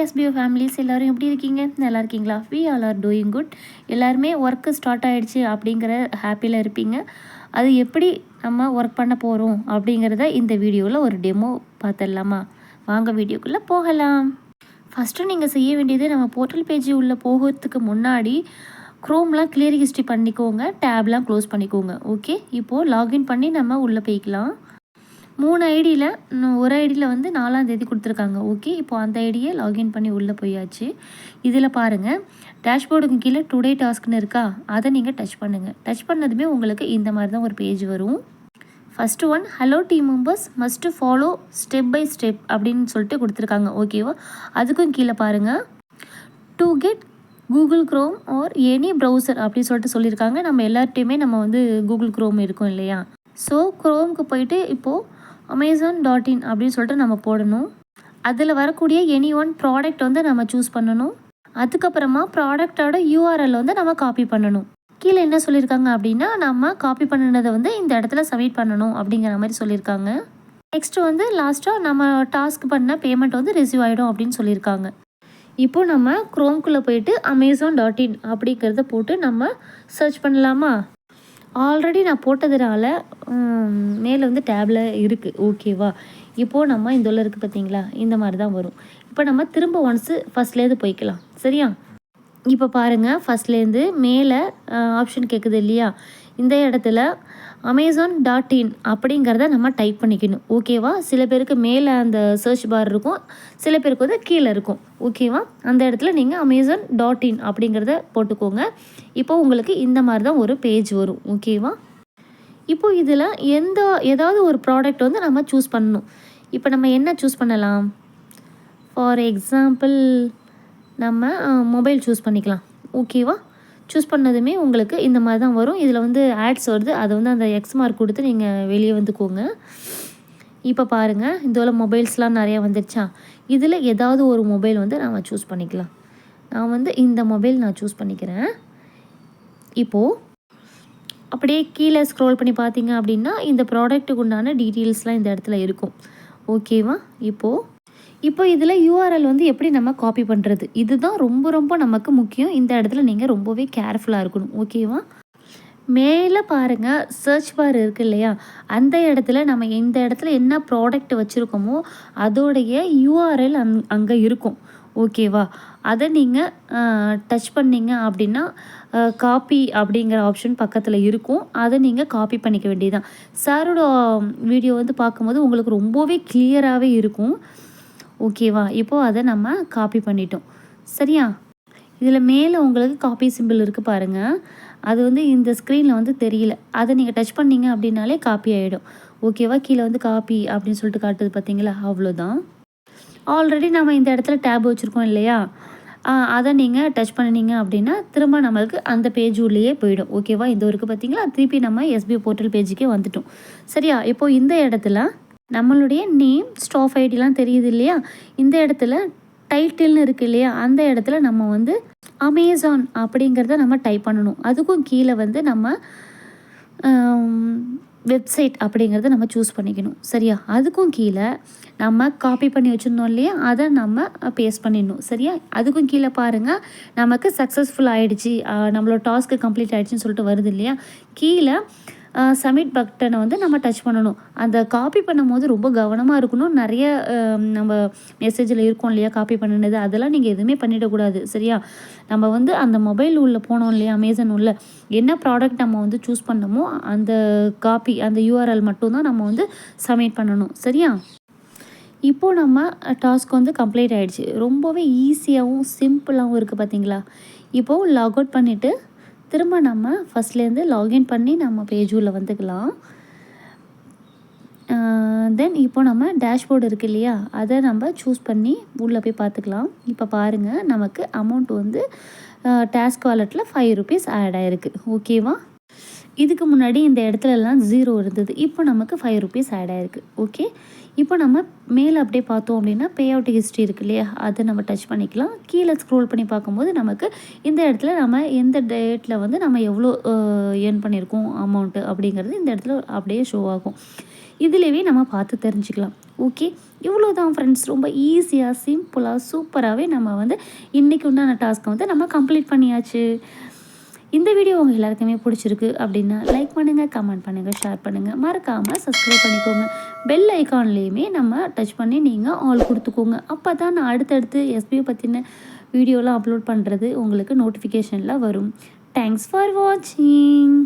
SPO families எல்லோரும் எப்படி இருக்கீங்க? நல்லா இருக்கீங்களா? We all are doing good. எல்லாருமே ஒர்க்கு ஸ்டார்ட் ஆகிடுச்சு அப்படிங்கிற ஹாப்பியில் இருப்பீங்க. அது எப்படி நம்ம ஒர்க் பண்ண போகிறோம் அப்படிங்கிறத இந்த வீடியோவில் ஒரு டெமோ பார்த்துடலாமா? வாங்க வீடியோக்குள்ளே போகலாம். ஃபஸ்ட்டு நீங்கள் செய்ய வேண்டியது, நம்ம போர்ட்டல் பேஜ் உள்ளே போகிறதுக்கு முன்னாடி க்ரோம்லாம் கிளியர் ஹிஸ்ட்ரி பண்ணிக்கோங்க, டேப்லாம் க்ளோஸ் பண்ணிக்கோங்க. ஓகே, இப்போது லாகின் பண்ணி நம்ம உள்ளே போய்க்கலாம். 3 ஐடியில் ஒரு ஐடியில் வந்து 4ஆம் தேதி கொடுத்துருக்காங்க. ஓகே, இப்போது அந்த ஐடியை லாகின் பண்ணி உள்ளே போயாச்சு. இதில் பாருங்கள், டேஷ்போர்டுக்கு கீழே டுடே டாஸ்க்னு இருக்கா, அதை நீங்கள் டச் பண்ணுங்கள். டச் பண்ணதுமே உங்களுக்கு இந்த மாதிரி தான் ஒரு பேஜ் வரும். First one, hello team members must follow step by step அப்படின்னு சொல்லிட்டு கொடுத்துருக்காங்க. ஓகேவா? அதுக்கும் கீழே பாருங்கள், to get Google Chrome or any browser அப்படின்னு சொல்லிட்டு சொல்லியிருக்காங்க. நம்ம எல்லார்ட்டையுமே நம்ம வந்து கூகுள் க்ரோம் இருக்கும் இல்லையா? ஸோ க்ரோமுக்கு போயிட்டு இப்போது amazon.in அப்படின்னு சொல்லிட்டு நம்ம போடணும். அதில் வரக்கூடிய எனி ஒன் ப்ராடக்ட் வந்து நம்ம சூஸ் பண்ணணும். அதுக்கப்புறமா ப்ராடக்டோட யூஆர்எல் வந்து நம்ம காப்பி பண்ணணும். கீழே என்ன சொல்லியிருக்காங்க அப்படின்னா, நம்ம காப்பி பண்ணினதை வந்து இந்த இடத்துல சப்மிட் பண்ணணும் அப்படிங்கிற மாதிரி சொல்லியிருக்காங்க. நெக்ஸ்ட்டு வந்து லாஸ்ட்டாக நம்ம டாஸ்க் பண்ண பேமெண்ட் வந்து ரிசீவ் ஆகிடும் அப்படின்னு சொல்லியிருக்காங்க. இப்போது நம்ம க்ரோம்குள்ளே போயிட்டு amazon.in அப்படிங்கிறத போட்டு நம்ம சர்ச் பண்ணலாமா? ஆல்ரெடி நான் போட்டதுனால மேலே வந்து டேபில் இருக்குது. ஓகேவா? இப்போது நம்ம இந்த உள்ள இருக்குது பார்த்தீங்களா, இந்த மாதிரி தான் வரும். இப்போ நம்ம திரும்ப ஒன்ஸு ஃபஸ்ட்லேருந்து போய்க்கலாம். சரியா? இப்போ பாருங்கள், ஃபஸ்ட்லேருந்து மேலே ஆப்ஷன் கேட்குது இல்லையா, இந்த இடத்துல amazon.in அப்படிங்கிறத நம்ம டைப் பண்ணிக்கணும். ஓகேவா? சில பேருக்கு மேலே அந்த சர்ச் பார் இருக்கும், சில பேருக்கு வந்து கீழே இருக்கும். ஓகேவா? அந்த இடத்துல நீங்கள் amazon.in அப்படிங்கிறத போட்டுக்கோங்க. இப்போது உங்களுக்கு இந்த மாதிரி தான் ஒரு பேஜ் வரும். ஓகேவா? இப்போது இதில் ஏதாவது ஒரு ப்ராடக்ட் வந்து நம்ம சூஸ் பண்ணணும். இப்போ நம்ம என்ன சூஸ் பண்ணலாம்? ஃபார் எக்ஸாம்பிள் நம்ம மொபைல் சூஸ் பண்ணிக்கலாம். ஓகேவா? சூஸ் பண்ணதுமே உங்களுக்கு இந்த மாதிரி தான் வரும். இதில் வந்து ஆட்ஸ் வருது, அதை வந்து அந்த எக்ஸ் மார்க் கொடுத்து நீங்கள் வெளியே வந்துக்கோங்க. இப்போ பாருங்கள், இதோட மொபைல்ஸ்லாம் நிறையா வந்துடுச்சா? இதில் ஏதாவது ஒரு மொபைல் வந்து நம்ம சூஸ் பண்ணிக்கலாம். நான் வந்து இந்த மொபைல் நான் சூஸ் பண்ணிக்கிறேன். இப்போது அப்படியே கீழே ஸ்க்ரோல் பண்ணி பார்த்தீங்க அப்படின்னா, இந்த ப்ராடக்ட்டுக்கு உண்டான டீட்டெயில்ஸ்லாம் இந்த இடத்துல இருக்கும். ஓகேவா? இப்போ இதில் யூஆர்எல் வந்து எப்படி நம்ம காப்பி பண்ணுறது, இதுதான் ரொம்ப ரொம்ப நமக்கு முக்கியம். இந்த இடத்துல நீங்கள் ரொம்பவே கேர்ஃபுல்லாக இருக்கணும். ஓகேவா? மேலே பாருங்கள், சர்ச் பார் இருக்குது இல்லையா, அந்த இடத்துல நம்ம இந்த இடத்துல என்ன ப்ராடக்ட் வச்சுருக்கோமோ அதோடைய யூஆர்எல் அங்கே இருக்கும். ஓகேவா? அதை நீங்கள் டச் பண்ணிங்க அப்படின்னா காப்பி அப்படிங்கிற ஆப்ஷன் பக்கத்தில் இருக்கும். அதை நீங்கள் காப்பி பண்ணிக்க வேண்டியதுதான். சாரோட வீடியோ வந்து பார்க்கும்போது உங்களுக்கு ரொம்பவே கிளியராகவே இருக்கும். ஓகேவா? இப்போது அதை நம்ம காப்பி பண்ணிட்டோம். சரியா? இதில் மேலே உங்களுக்கு காப்பி சிம்பிள் இருக்குது பாருங்கள், அது வந்து இந்த ஸ்க்ரீனில் வந்து தெரியல. அதை நீங்கள் டச் பண்ணிங்க அப்படின்னாலே காப்பி ஆகிடும். ஓகேவா? கீழே வந்து காப்பி அப்படின்னு சொல்லிட்டு காட்டுது பார்த்தீங்களா, அவ்வளோதான். ஆல்ரெடி நம்ம இந்த இடத்துல டேப் வச்சுருக்கோம் இல்லையா, அதை நீங்கள் டச் பண்ணினீங்க அப்படின்னா திரும்ப நம்மளுக்கு அந்த பேஜ் உள்ளேயே போயிடும். ஓகேவா? இந்த இருக்குது பார்த்தீங்களா, திருப்பி நம்ம எஸ்பிஓ போர்ட்டல் பேஜுக்கே வந்துட்டோம். சரியா? இப்போது இந்த இடத்துல நம்மளுடைய நேம், ஸ்டாஃப் ஐடிலாம் தெரியுது இல்லையா, இந்த இடத்துல டைட்டில்னு இருக்குது இல்லையா, அந்த இடத்துல நம்ம வந்து அமேசான் அப்படிங்கிறத நம்ம டைப் பண்ணணும். அதுக்கும் கீழே வந்து நம்ம வெப்சைட் அப்படிங்கிறத நம்ம சூஸ் பண்ணிக்கணும். சரியா? அதுக்கும் கீழே நம்ம காப்பி பண்ணி வச்சுருந்தோம் இல்லையா, அதை நம்ம பேஸ்ட் பண்ணிடணும். சரியா? அதுக்கும் கீழே பாருங்கள், நமக்கு சக்ஸஸ்ஃபுல் ஆகிடுச்சி, நம்மளோட டாஸ்க்கு கம்ப்ளீட் ஆகிடுச்சின்னு சொல்லிட்டு வருது இல்லையா, கீழே சப்மிட் பட்டனை வந்து நம்ம டச் பண்ணணும். அந்த காப்பி பண்ணும்போது ரொம்ப கவனமாக இருக்கணும். நிறைய நம்ம மெசேஜில் இருக்கும் இல்லையா காப்பி பண்ணினது, அதெல்லாம் நீங்கள் எதுவுமே பண்ணிடக்கூடாது. சரியா? நம்ம வந்து அந்த மொபைல் உள்ளே போனோம் இல்லையா, அமேசான் உள்ள என்ன ப்ராடக்ட் நம்ம வந்து சூஸ் பண்ணமோ அந்த காப்பி, அந்த யூஆர்எல் மட்டும்தான் நம்ம வந்து சப்மிட் பண்ணணும். சரியா? இப்போது நம்ம டாஸ்க் வந்து கம்ப்ளீட் ஆகிடுச்சு. ரொம்பவே ஈஸியாகவும் சிம்பிளாகவும் இருக்குது பார்த்தீங்களா? இப்போது லாக் அவுட் பண்ணிவிட்டு திரும்ப நம்ம ஃபஸ்ட்லேருந்து லாகின் பண்ணி நம்ம பேஜ் உள்ள வந்துக்கலாம். தென் இப்போ நம்ம டேஷ்போர்டு இருக்குது இல்லையா, அதை நம்ம சூஸ் பண்ணி உள்ளே போய் பார்த்துக்கலாம். இப்போ பாருங்கள், நமக்கு அமௌண்ட் வந்து டாஸ்க் வாலெட்டில் 5 rupees ஆட் ஆகிருக்கு. ஓகேவா? இதுக்கு முன்னாடி இந்த இடத்துலலாம் 0 இருந்தது, இப்போ நமக்கு 5 rupees ஆட் ஆகிருக்கு. ஓகே, இப்போ நம்ம மேலே அப்படியே பார்த்தோம் அப்படின்னா பே அவுட் ஹிஸ்ட்ரி இருக்குது இல்லையா, அதை நம்ம டச் பண்ணிக்கலாம். கீழே ஸ்க்ரோல் பண்ணி பார்க்கும்போது நமக்கு இந்த இடத்துல நம்ம எந்த டேட்டில் வந்து நம்ம எவ்வளோ ஏர்ன் பண்ணியிருக்கோம் அமௌண்ட்டு அப்படிங்கிறது இந்த இடத்துல அப்படியே ஷோ ஆகும். இதுலேயே நம்ம பார்த்து தெரிஞ்சுக்கலாம். ஓகே, இவ்வளோ தான் ஃப்ரெண்ட்ஸ். ரொம்ப ஈஸியாக, சிம்பிளாக, சூப்பராகவே நம்ம வந்து இன்றைக்கி உண்டான டாஸ்க்கை வந்து நம்ம கம்ப்ளீட் பண்ணியாச்சு. இந்த வீடியோ உங்கள் எல்லாருக்குமே பிடிச்சிருக்கு அப்படின்னா லைக் பண்ணுங்கள், கமெண்ட் பண்ணுங்கள், ஷேர் பண்ணுங்கள், மறக்காமல் சப்ஸ்கிரைப் பண்ணிக்கோங்க. பெல் ஐக்கான்லேயுமே நம்ம டச் பண்ணி நீங்கள் ஆல் கொடுத்துக்கோங்க. அப்போ தான் நான் அடுத்தடுத்து எஸ்பியை பற்றின வீடியோலாம் அப்லோட் பண்ணுறது உங்களுக்கு நோட்டிஃபிகேஷனில் வரும். தேங்க்ஸ் ஃபார் வாட்சிங்.